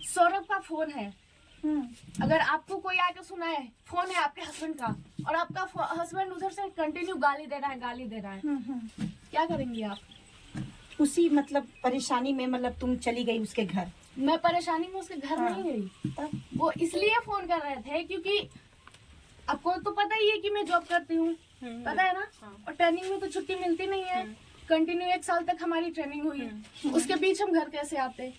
सौरभ का फोन है। अगर आपको कोई आके सुनाए फोन है आपके हस्बैंड का और आपका हस्बैंड उधर से कंटिन्यू गाली दे रहा है क्या करेंगी आप? उसी मतलब परेशानी में मतलब तुम चली गई उसके घर? मैं परेशानी में उसके घर नहीं गई। वो इसलिए फोन कर रहे थे क्योंकि आपको तो पता ही है कि मैं जॉब करती हूँ, पता है ना। और ट्रेनिंग में तो छुट्टी मिलती नहीं है। कंटिन्यू 1 साल तक हमारी ट्रेनिंग हुई, उसके बीच हम घर कैसे आते?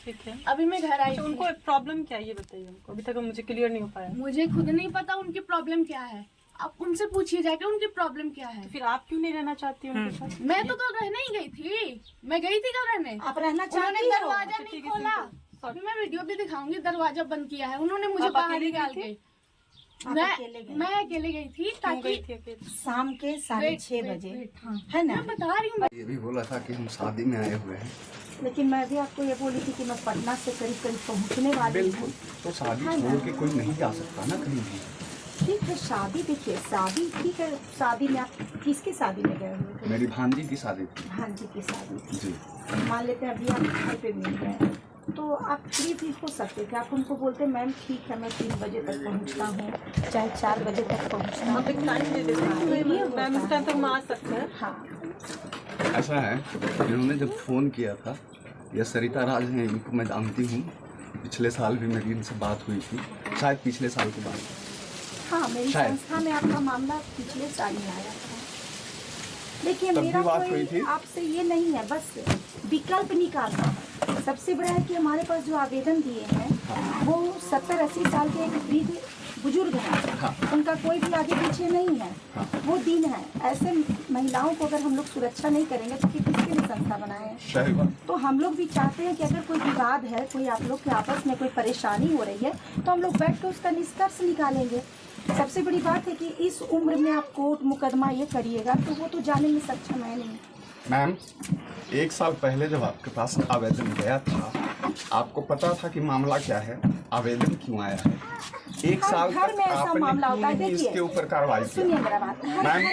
ठीक है, अभी मैं घर आई। उनको एक प्रॉब्लम क्या है ये बताइए हमको, अभी तक मुझे क्लियर नहीं हो पाया। मुझे खुद नहीं पता उनकी प्रॉब्लम क्या है, आप उनसे पूछिए जाके उनकी प्रॉब्लम क्या है। तो फिर आप क्यों नहीं रहना चाहती हो उनके साथ? मैं तो कल रहने ही गई थी, मैं गई थी कल रहने। आप रहना चाहती हो? दरवाजा नहीं खोला। अभी मैं वीडियो भी दिखाऊंगी, दरवाजा बंद किया है उन्होंने, मुझे बाहर निकाल के। मैं अकेले गई थी ताकि शाम के 6:30 बजे है ना। मैं बता रही हूँ। ये भी बोला था कि हम शादी में आए हुए हैं, लेकिन मैं भी आपको ये बोली थी कि मैं पटना से करीब पहुंचने वाली हूँ। बिल्कुल। तो शादी छोड़ के कोई नहीं जा सकता ना कहीं भी। ठीक है, शादी देखिए, शादी ठीक है। शादी में आप किसकी शादी में गए हुए थे? मेरी भांजी की शादी थी। भांजी की शादी जी। मान लेते हैं अभी आप घर पे मिल गए तो आप फ्री भी हो सकते थे। आप उनको बोलते मैम ठीक है मैं 3 बजे तक पहुंचता हूँ, चाहे 4 बजे तक पहुंचता हूँ। आप एक टाइम दे देते मैम, इस टाइम तक हम आ सकते हैं। हाँ, ऐसा है, इन्होंने जब फ़ोन किया था, ये सरिता राज हैं, इनको मैं जानती हूँ। पिछले साल भी मेरी इनसे बात हुई थी, शायद पिछले साल की बात। हाँ, मेरी संस्था में आपका मामला पिछले साल में आया था। देखिए मेरा कोई आपसे ये नहीं है, बस विकल्प निकालना है। सबसे बड़ा है कि हमारे पास जो आवेदन दिए हैं वो 70-80 साल के एक वृद्ध बुजुर्ग हैं। उनका कोई भी आगे पीछे नहीं है। वो दिन है, ऐसे महिलाओं को अगर हम लोग सुरक्षा नहीं करेंगे तो फिर किसके लिए संस्था बनाए हैं? तो हम लोग भी चाहते हैं कि अगर कोई विवाद है, कोई आप लोग के आपस में कोई परेशानी हो रही है तो हम लोग बैठ कर उसका निष्कर्ष निकालेंगे। सबसे बड़ी बात है कि इस उम्र में आप कोर्ट मुकदमा ये करिएगा तो वो तो जाने में सक्षम है नहीं। मैम, 1 साल पहले जब आपके पास आवेदन गया था, आपको पता था कि मामला क्या है, आवेदन क्यों आया है? 1 साल तक आपने इसके ऊपर कार्रवाई की। Ma'am,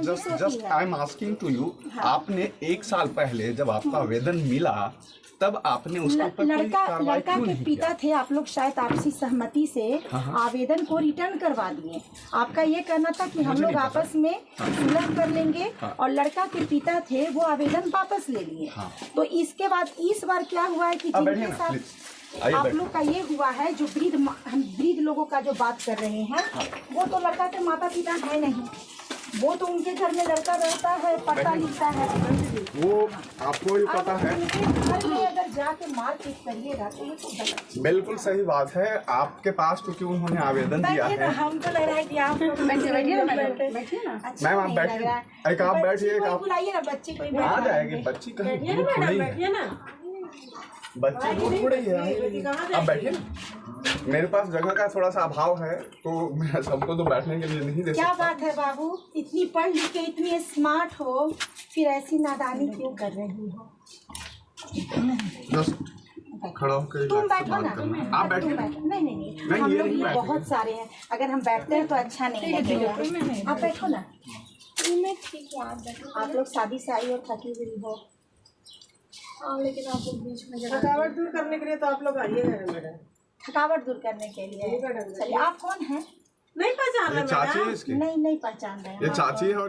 just I am asking to you, आपने 1 साल पहले जब आपका आवेदन मिला तब आपने उसके ऊपर कोई कार्रवाई लड़का के पिता थे, आप लोग शायद आपसी सहमति से आवेदन को रिटर्न करवा दिए। आपका ये कहना था कि हम लोग आपस में सुलह कर लेंगे और लड़का के पिता थे वो आवेदन वापस ले लिए। तो इसके बाद इस बार क्या हुआ है कि जिनके साथ आप लोग का ये हुआ है, जो हम वृद्ध लोगों का जो बात कर रहे हैं, वो तो लड़का के माता पिता है नहीं, वो तो उनके घर में लड़का रहता है, पढ़ता लिखता है। वो आपको भी पता है। घर में अगर जाके मारपीट करिएगा तो ये तो गलत। बिल्कुल सही बात है। आपके पास क्योंकि उन्होंने आवेदन दिया है। हमको लग रहा है कि आप बैठिए ना मैम, आप बैठिए, आप बैठिए, आप बुलाइए ना बच्ची को। आ जाएगी बच्ची, कहीं बैठिए ना, बच्ची दूर थोड़ी है। आप बैठिए ना, मेरे पास जगह का थोड़ा सा अभाव है तो मैं सबको तो बैठने के लिए नहीं दे सकता। क्या बात है बाबू, इतनी पढ़ लिख के इतनी स्मार्ट हो, फिर ऐसी नादानी क्यों कर रही हो? खड़ा होकर तुम बैठो ना, आप बैठो। नहीं, हम लोग ये बहुत सारे हैं, अगर हम बैठते हैं तो अच्छा नहीं लगेगा। आप बैठो ना। मैं ठीक हूँ, आप लोग शादी से आई और थकी हुई हो। लेकिन आप लोग बीच में थकावट दूर करने के लिए तो आप लोग आइएगा मैडम। थकावट दूर करने के लिए चलिए। आप कौन हैं? नहीं पहचान रहे? चाची है इसकी? नहीं पहचान रहे। ये चाची है और